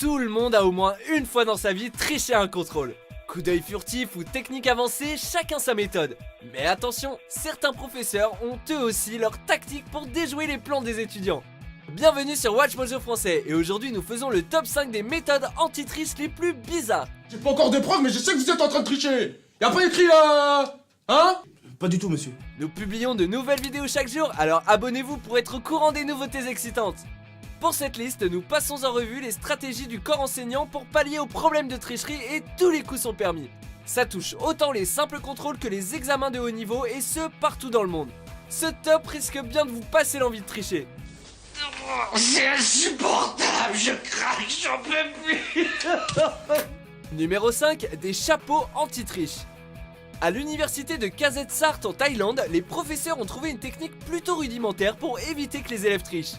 Tout le monde a au moins une fois dans sa vie triché à un contrôle. Coup d'œil furtif ou technique avancée, chacun sa méthode. Mais attention, certains professeurs ont eux aussi leur tactique pour déjouer les plans des étudiants. Bienvenue sur Watch Mojo Français et aujourd'hui nous faisons le top 5 des méthodes anti-triche les plus bizarres. J'ai pas encore de preuves mais je sais que vous êtes en train de tricher. Y'a pas écrit là, hein? Pas du tout, monsieur. Nous publions de nouvelles vidéos chaque jour, alors abonnez-vous pour être au courant des nouveautés excitantes. Pour cette liste, nous passons en revue les stratégies du corps enseignant pour pallier aux problèmes de tricherie et tous les coups sont permis. Ça touche autant les simples contrôles que les examens de haut niveau et ce partout dans le monde. Ce top risque bien de vous passer l'envie de tricher. C'est insupportable, je craque, j'en peux plus. Numéro 5, des chapeaux anti-triche. À l'université de KZSART en Thaïlande, les professeurs ont trouvé une technique plutôt rudimentaire pour éviter que les élèves trichent.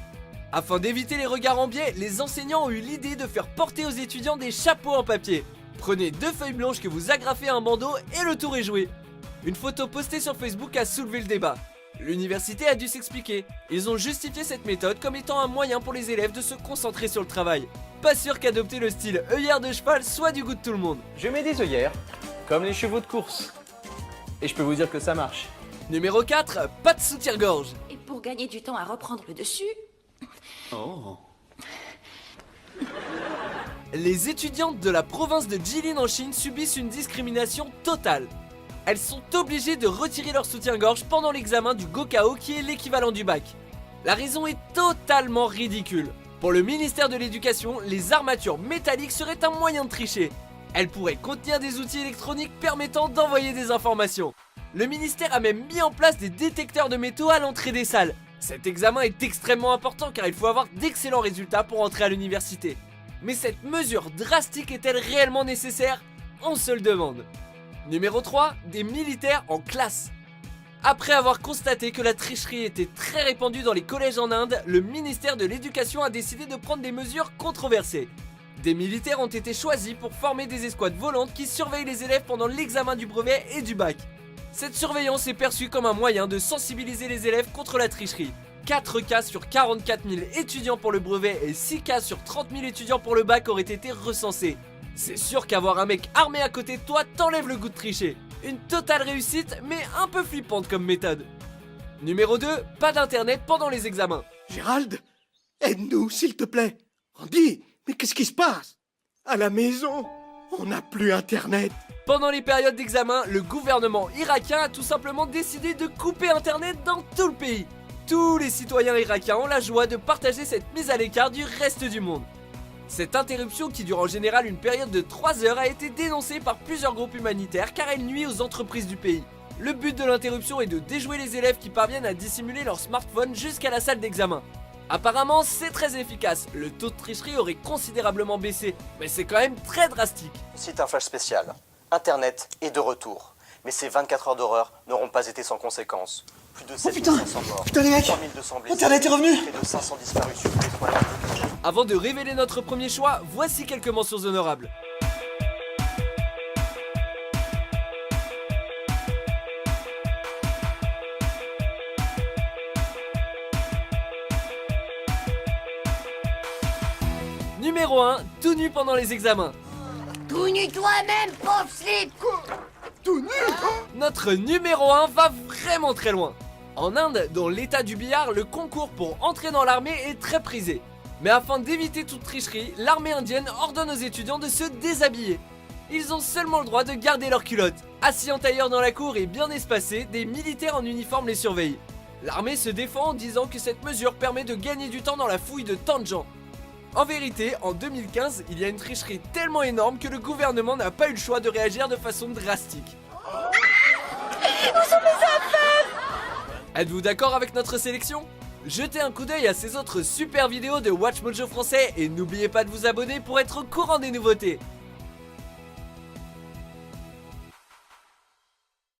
Afin d'éviter les regards en biais, les enseignants ont eu l'idée de faire porter aux étudiants des chapeaux en papier. Prenez 2 feuilles blanches que vous agrafez à un bandeau et le tour est joué. Une photo postée sur Facebook a soulevé le débat. L'université a dû s'expliquer. Ils ont justifié cette méthode comme étant un moyen pour les élèves de se concentrer sur le travail. Pas sûr qu'adopter le style œillère de cheval soit du goût de tout le monde. Je mets des œillères, comme les chevaux de course. Et je peux vous dire que ça marche. Numéro 4, pas de soutien-gorge. Et pour gagner du temps à reprendre le dessus... Oh. Les étudiantes de la province de Jilin en Chine subissent une discrimination totale. Elles sont obligées de retirer leur soutien-gorge pendant l'examen du Gokao qui est l'équivalent du bac. La raison est totalement ridicule. Pour le ministère de l'Éducation, les armatures métalliques seraient un moyen de tricher. Elles pourraient contenir des outils électroniques permettant d'envoyer des informations. Le ministère a même mis en place des détecteurs de métaux à l'entrée des salles. Cet examen est extrêmement important car il faut avoir d'excellents résultats pour entrer à l'université. Mais cette mesure drastique est-elle réellement nécessaire? On se le demande. Numéro 3, des militaires en classe. Après avoir constaté que la tricherie était très répandue dans les collèges en Inde, le ministère de l'Éducation a décidé de prendre des mesures controversées. Des militaires ont été choisis pour former des escouades volantes qui surveillent les élèves pendant l'examen du brevet et du bac. Cette surveillance est perçue comme un moyen de sensibiliser les élèves contre la tricherie. 4 cas sur 44 000 étudiants pour le brevet et 6 cas sur 30 000 étudiants pour le bac auraient été recensés. C'est sûr qu'avoir un mec armé à côté de toi t'enlève le goût de tricher. Une totale réussite mais un peu flippante comme méthode. Numéro 2, pas d'internet pendant les examens. Gérald, aide-nous, s'il te plaît. Andy, mais qu'est-ce qui se passe? À la maison, on n'a plus internet. Pendant les périodes d'examen, le gouvernement irakien a tout simplement décidé de couper internet dans tout le pays. Tous les citoyens irakiens ont la joie de partager cette mise à l'écart du reste du monde. Cette interruption qui dure en général une période de 3 heures a été dénoncée par plusieurs groupes humanitaires car elle nuit aux entreprises du pays. Le but de l'interruption est de déjouer les élèves qui parviennent à dissimuler leur smartphone jusqu'à la salle d'examen. Apparemment c'est très efficace, le taux de tricherie aurait considérablement baissé, mais c'est quand même très drastique. Cite un flash spécial. Internet est de retour. Mais ces 24 heures d'horreur n'auront pas été sans conséquences. Plus de 7500 morts, Putain les mecs, 3200 blessés, Internet est revenu. près de 500 disparus sur les problèmes de tricherie. Avant de révéler notre premier choix, voici quelques mentions honorables. Numéro 1, tout nu pendant les examens. Tout nu toi-même, pauvre slip. Tout nu. Notre numéro 1 va vraiment très loin. En Inde, dans l'état du Bihar, le concours pour entrer dans l'armée est très prisé. Mais afin d'éviter toute tricherie, l'armée indienne ordonne aux étudiants de se déshabiller. Ils ont seulement le droit de garder leurs culottes. Assis en tailleur dans la cour et bien espacés, des militaires en uniforme les surveillent. L'armée se défend en disant que cette mesure permet de gagner du temps dans la fouille de tant de gens. En vérité, en 2015, il y a une tricherie tellement énorme que le gouvernement n'a pas eu le choix de réagir de façon drastique. Êtes-vous d'accord avec notre sélection? Jetez un coup d'œil à ces autres super vidéos de Watch Mojo Français et n'oubliez pas de vous abonner pour être au courant des nouveautés.